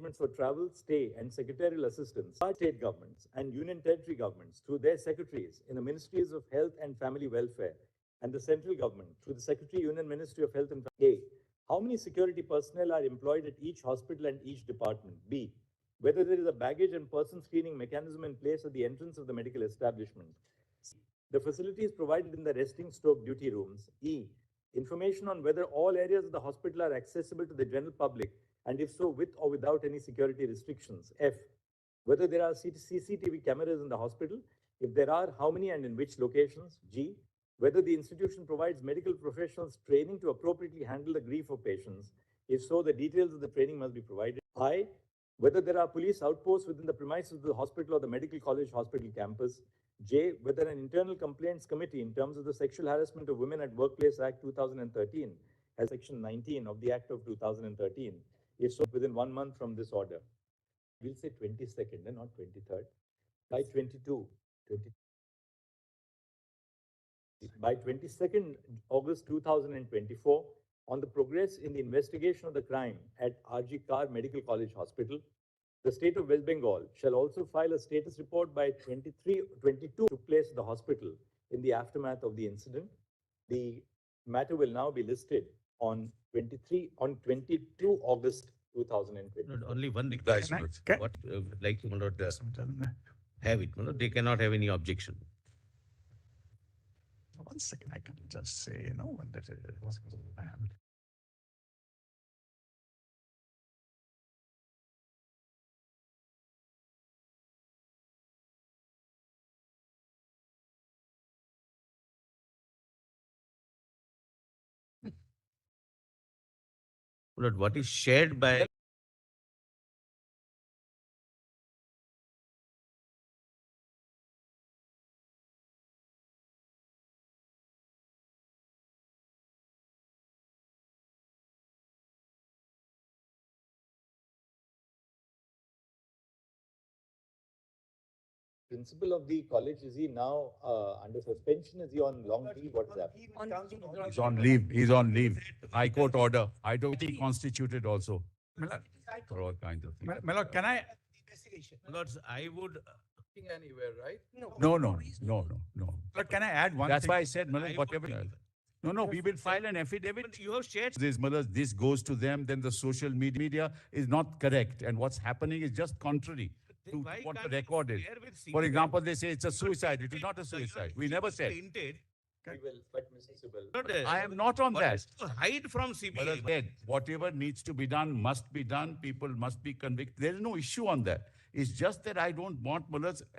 arrangements for travel, stay, and secretarial assistance by state governments and union territory governments through their secretaries in the Ministries of Health and Family Welfare and the central government through the Secretary Union Ministry of Health and Family. A. How many security personnel are employed at each hospital and each department? B. Whether there is a baggage and person screening mechanism in place at the entrance of the medical establishment. C. The facilities provided in the resting stroke duty rooms. E. Information on whether all areas of the hospital are accessible to the general public, and if so, with or without any security restrictions. F. Whether there are CCTV cameras in the hospital. If there are, how many and in which locations? G. Whether the institution provides medical professionals training to appropriately handle the grief of patients. If so, the details of the training must be provided. I. Whether there are police outposts within the premises of the hospital or the medical college hospital campus. J. Whether an internal complaints committee in terms of the Sexual Harassment of Women at Workplace Act 2013 has Section 19 of the Act of 2013. If so, within 1 month from this order. We'll say 22nd and not 23rd. By 22nd August 2024, on the progress in the investigation of the crime at RG Kar Medical College Hospital, the state of West Bengal shall also file a status report by 22 took place at the hospital in the aftermath of the incident. The matter will now be listed on 22 August 2020. Only one request. What like you not have it. They cannot have any objection. 1 second, I can just say, when that is. What is shared by Principal of the college, is he now under suspension? Is he on long leave? What is happening? He's on leave. He's on leave. High Court order. I don't think constituted also. For all kinds of things. Milord, can I? Lords, I would Anywhere, right? No. But can I add one That's thing? why I said, Malay, whatever. No, we will file an affidavit. But you have shared. This goes to them, then the social media is not correct. And what's happening is just contrary to Why what the can't you record is. share with For CBI? example, they say it's a suicide. It is not a suicide. We never said. Tainted. We will, but Mr. Sibal. I am not on What that. is to hide from CBI. But whatever needs to be done must be done. People must be convicted. There is no issue on that. It's just that I don't want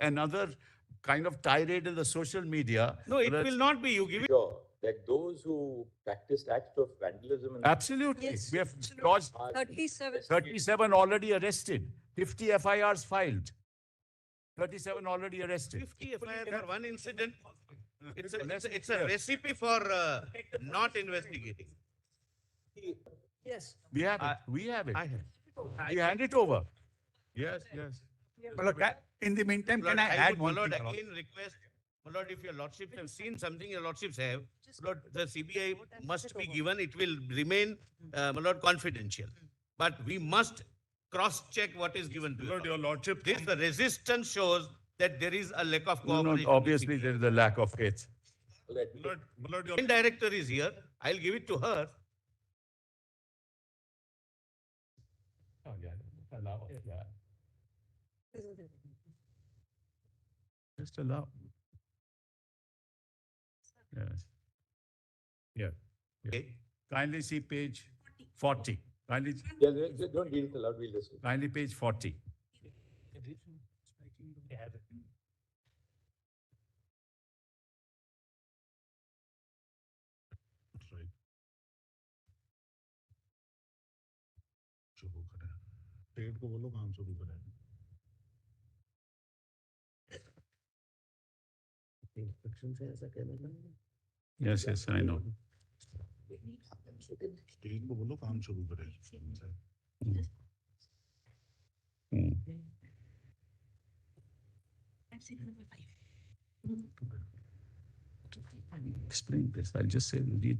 another kind of tirade in the social media. No, it will not be. You give it. Sure that those who practiced acts of vandalism and Absolutely. Yes. We have lodged 37. 37 already arrested, 50 FIRs filed. 37 already arrested. 50 FIR for one incident. It's a recipe for not investigating. Yes. We have it. We have it. I have. We hand it over. Yes. Well, in the meantime, Lord, can I add would, one Lord, thing? again request, Lord, if your lordships have seen something, your lordships have, Lord, the CBI must be given. It will remain, Lord, confidential. But we must cross-check what is given to Lord, you. your lordship. This the resistance shows that there is a lack of No, cooperation. obviously there is a lack of faith. Lord, your The director is here. I'll give it to her. Oh, yeah. Allow. Yeah. Just allow. Yes. Yeah. Okay. Kindly see page 40. Kindly don't read it aloud, we'll just. page 40. शुरू करें पेट को बोलो काम शुरू करें Yes, I know. पेट को बोलो काम शुरू करें Explain this. I'll just say, read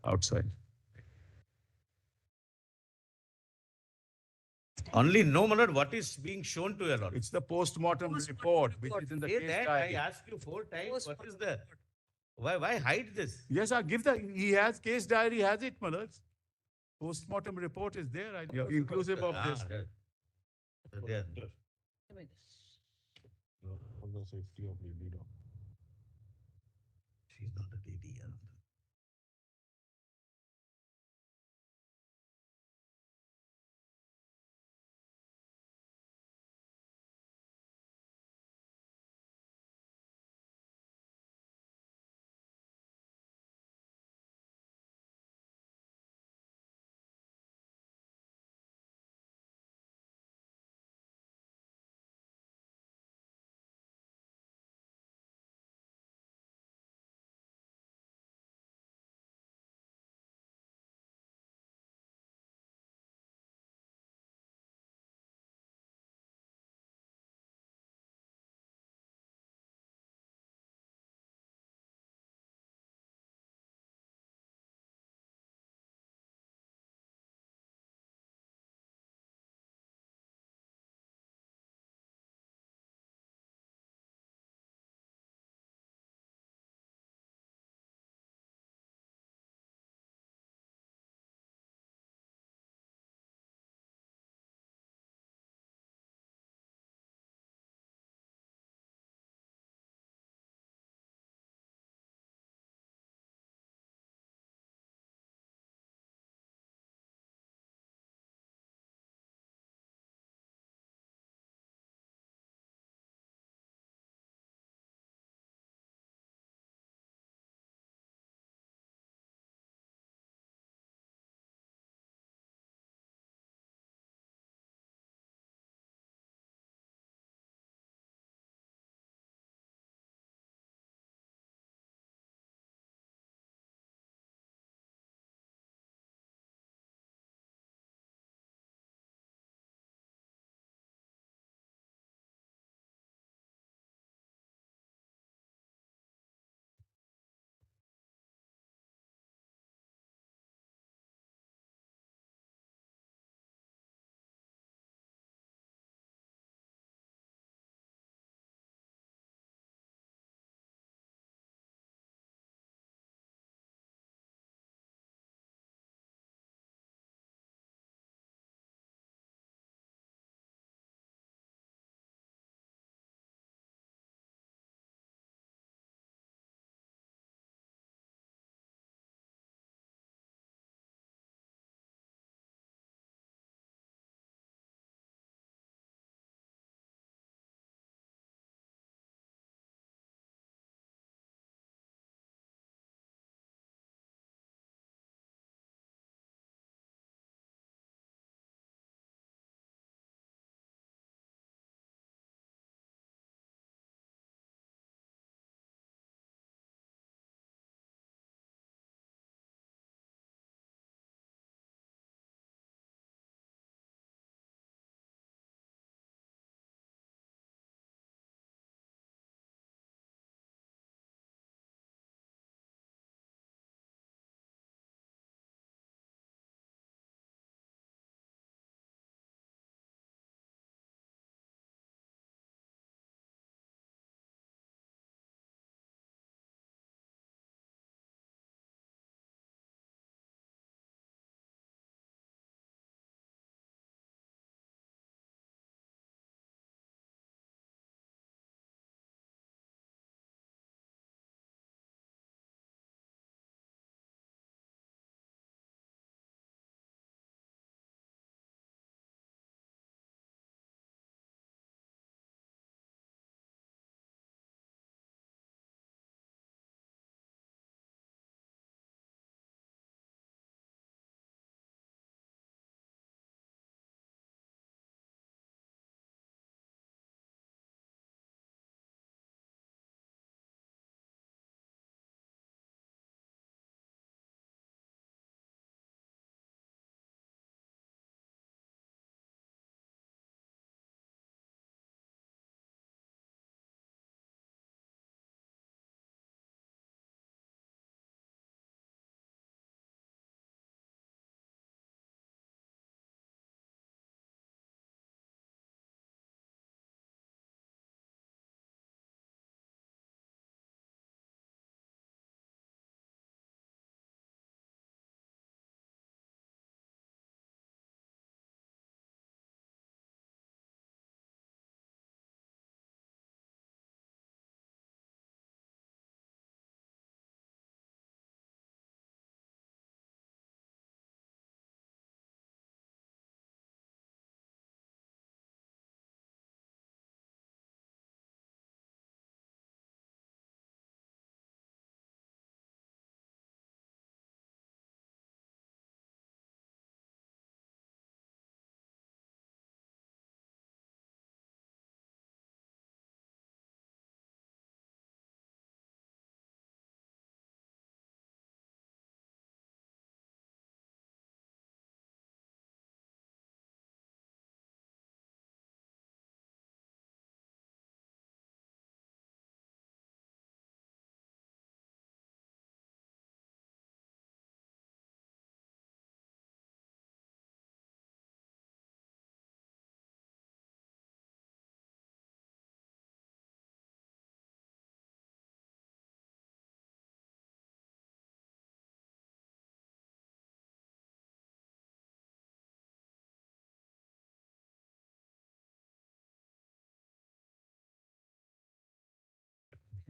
outside. Only know, my lord, what is being shown to your lord. It's the post-mortem report, which is in the Say case that, I diary. asked you 4 times, what is the, why hide this? Yes, I'll give the, he has case diary, has it, Malad? Post-mortem report is there, inclusive of this. There. For the safety of lady dog. She's not a lady.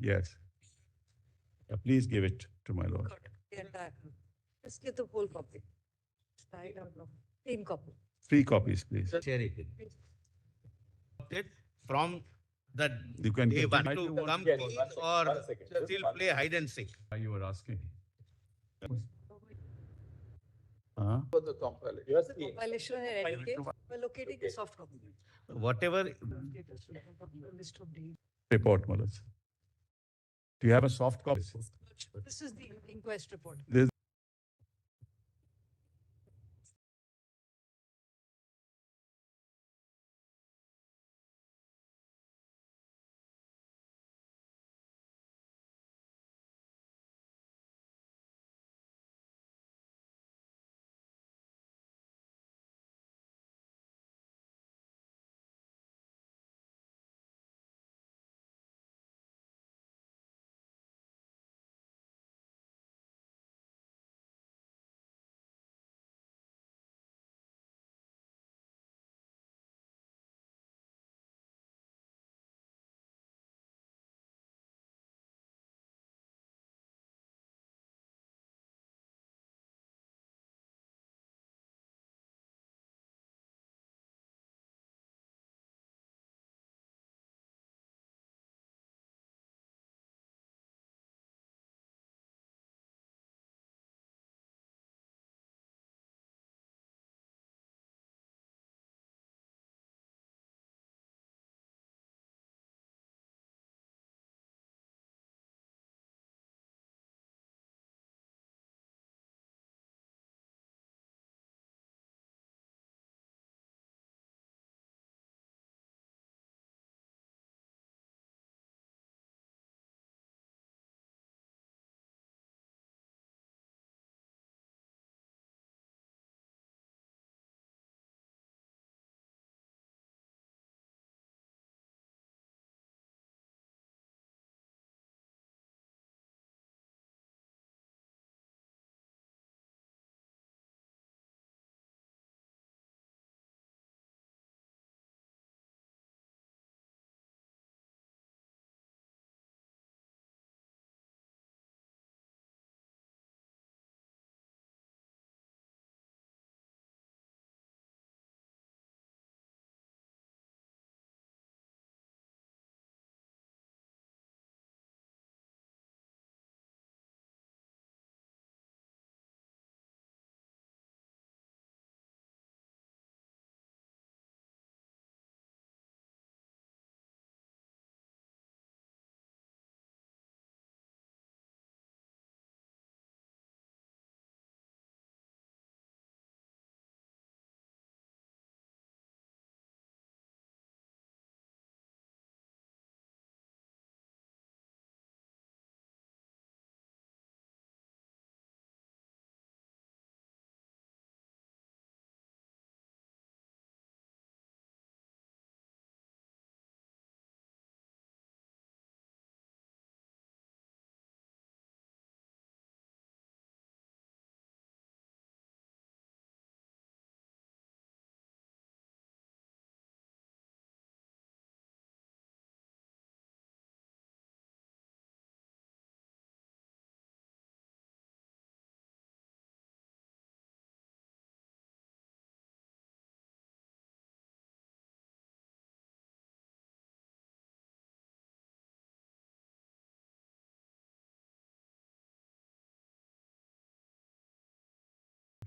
Yes. Yeah, please give it to my lord. The entire. Just get the whole copy. I don't know. Clean copy. 3 copies, please. Share it. From the You can day give one them- to One come Again, clean one second, or one second, just still one play hide and seek. You were asking. Uh-huh. For the compilation. Yours The is- compilation and edit, we're locating the soft copy. Whatever List of dates. Report, Mullah. Do you have a soft copy? This is the inquest report. There's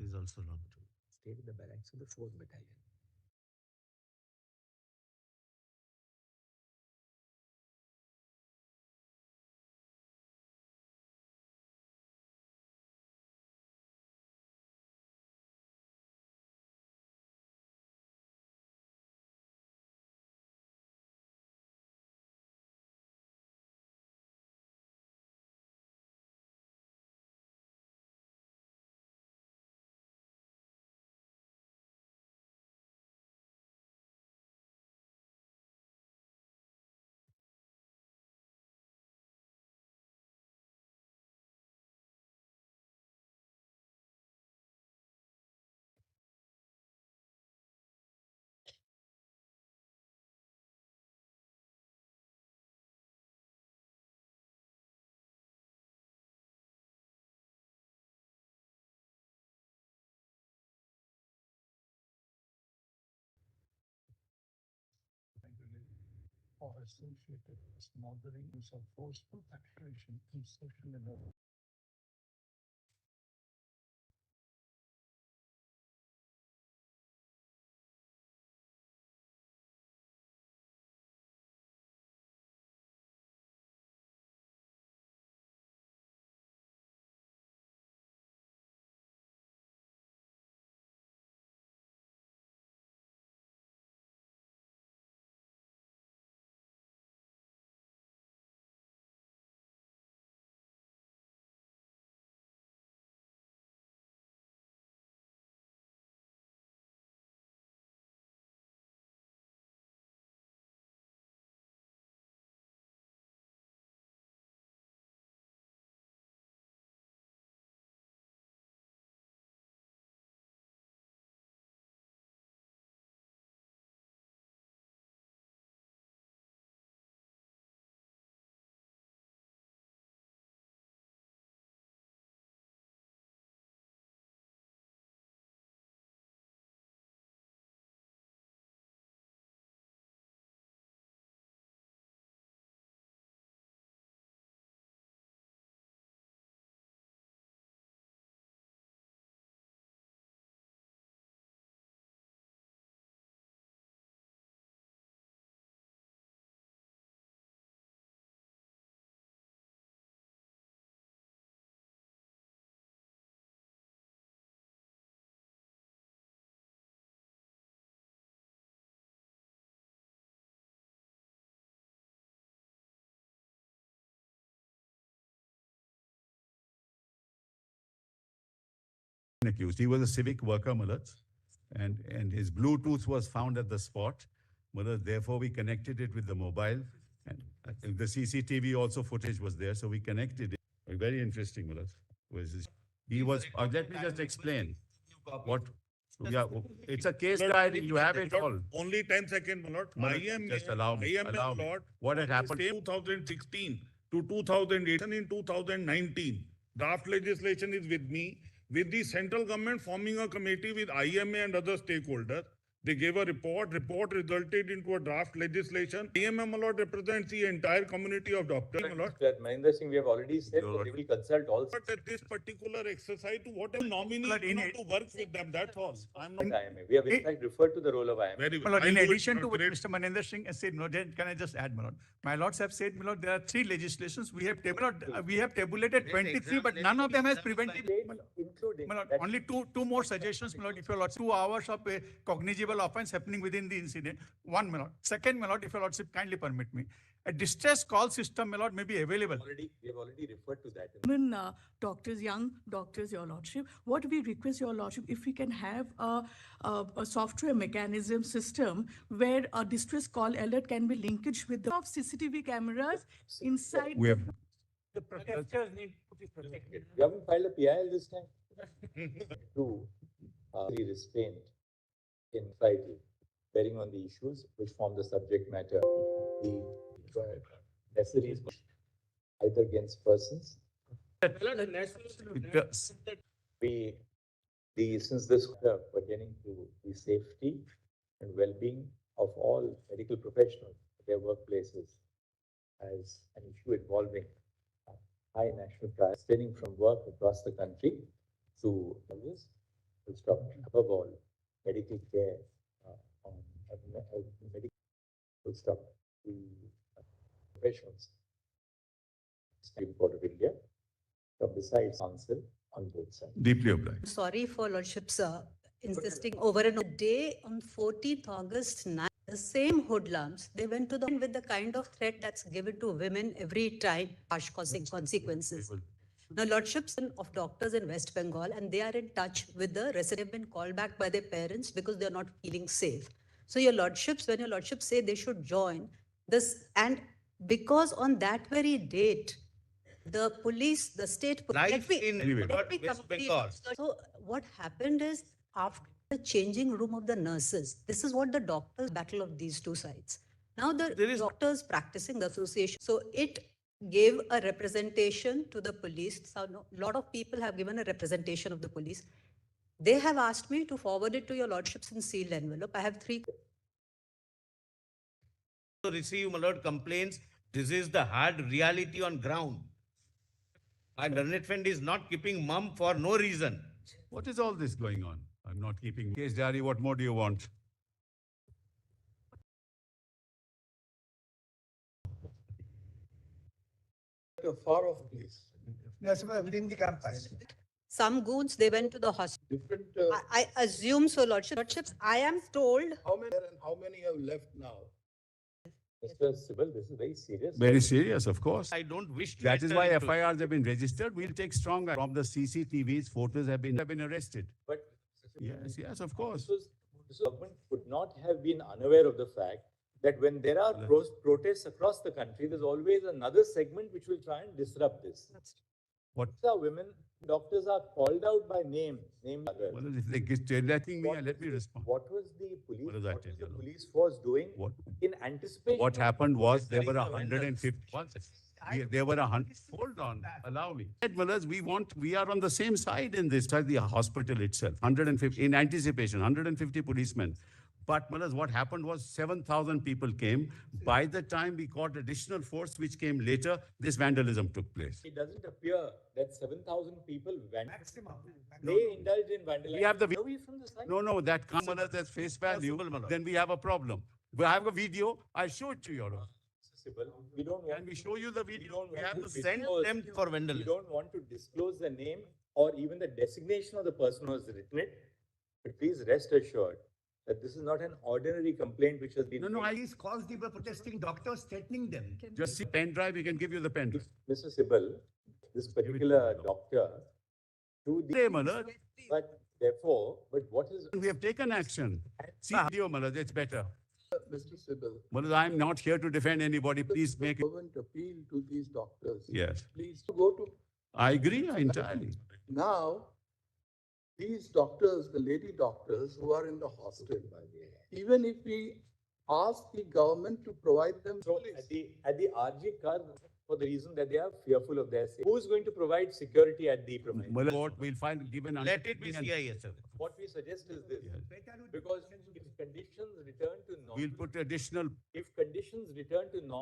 is also not true. Stayed in the barracks of the 4th Battalion. or associated with smothering, use of forceful penetration, insertion in a accused. He was a civic worker, Mulad, and his Bluetooth was found at the spot. Mulad, therefore, we connected it with the mobile, and the CCTV also footage was there, so we connected it. Very interesting, Mulad. He was. Let me just explain what. Yeah, it's a case diary. You have it all. Only 10 seconds, my lord. Mulad, just allow me. Allow me. Lord, What had happened? 2016 to 2018 in 2019. Draft legislation is with me, with the central government forming a committee with IMA and other stakeholders. They gave a report. Report resulted into a draft legislation. IMA, my lord, represents the entire community of doctors, my lord. Mahendra Singh, we have already said Your that we will consult all. But at this particular exercise, to whatever nominee, But in to work with them, that's all. I'm not IMA. We have in fact referred to the role of IMA. very well. My lord, in I'll do it, addition to what great. Mr. Manendra Singh has said, can I just add, my lord? My lords have said, my lord, there are 3 legislations. We have tabulated 23, but none of them has prevented. Including My lord, that- only two more suggestions, my lord, if your lord, 2 hours of a cognizable offence happening within the incident. One, my lord. Second, my lord, if your lordship kindly permit me, a distress call system, my lord, may be available. we have already referred to that. Women doctors, young doctors, your lordship, what we request your lordship, if we can have a software mechanism system where a distress call alert can be linkage with the of CCTV cameras inside. We have. The protectors need to be protected. You haven't filed a PIL this time? To be restrained in society, bearing on the issues which form the subject matter, the necessaries either against persons. It does. Since this pertaining to the safety and well-being of all medical professionals, their workplaces, as an issue involving high national priority, stemming from work across the country to this, will stop. Above all, medical care on medical will stop the professionals. Supreme Court of India, from besides counsel on both sides. Deeply obliged. Sorry for lordships insisting over and over. Day on 14th August 9, the same hoodlums, they went to the with the kind of threat that's given to women every time, harsh causing consequences. Now, lordships of doctors in West Bengal, and they are in touch with the resident, have been called back by their parents because they're not feeling safe. So your lordships, when your lordships say they should join this, and because on that very date, the police, the state Life in let me West complete. Bengal. So what happened is after the changing room of the nurses, this is what the doctors battle of these two sides. Now the doctors practicing the association. So it gave a representation to the police. So a lot of people have given a representation of the police. They have asked me to forward it to your lordships in sealed envelope. I have 3. receive, my lord, complaints. This is the hard reality on ground. And learned friend is not keeping mum for no reason. What is all this going on? I'm not keeping case diary. What more do you want? A far off place. Yes, within the campus. Some goons, they went to the hospital. Different, I assume so, Lordships. I am told how many and how many have left now? Mr. Sibal, this is very serious. Very serious, of course. I don't wish to. That is enter why into- FIRs have been registered. We'll take stronger. From the CCTVs, photos have been arrested. But Yes, of course. this government could not have been unaware of the fact that when there are protests across the country, there's always another segment which will try and disrupt this. What? The women doctors are called out by name. Well, if they get letting me, let me respond. What was the police? What does that What was tell the you? police force doing What? in anticipation? What of- happened was there were Telling the 150. There were 100. Hold on, allow me. Well, we are on the same side in this, at the hospital itself. 150 in anticipation, 150 policemen. But Malas, what happened was 7,000 people came. By the time we got additional force, which came later, this vandalism took place. It doesn't appear that 7,000 people they indulged in vandalism. We have the Away from the side. No, that comes as face value. Then we have a problem. We have a video. I'll show it to you. Your Honor. Possible. We don't want. Can we show you the We video? don't We want have to to send disclose- them for We vandalism. don't want to disclose the name or even the designation of the person who has written it. But please rest assured that this is not an ordinary complaint which has been. No, made. Police caused the protesting doctors, threatening them. Just see pen drive. We can give you the pen drive. Mr. Sibal, this particular doctor, to the. Hey, Malad. But therefore, but what is? We have taken action. See video, Malad. It's better. Mr. Sibal, Malad, I'm not here to defend anybody. Please make it. government appeal to these doctors. Yes. Please go to, I agree entirely. now, these doctors, the lady doctors who are in the hospital, even if we ask the government to provide them So police, at the RG car, for the reason that they are fearful of their safety. Who is going to provide security at the premises? Malad, court will find given. Let it be undertaking and- CIS. What we suggest is this, Yes. because if conditions return to normal, We'll put additional if conditions return to normal.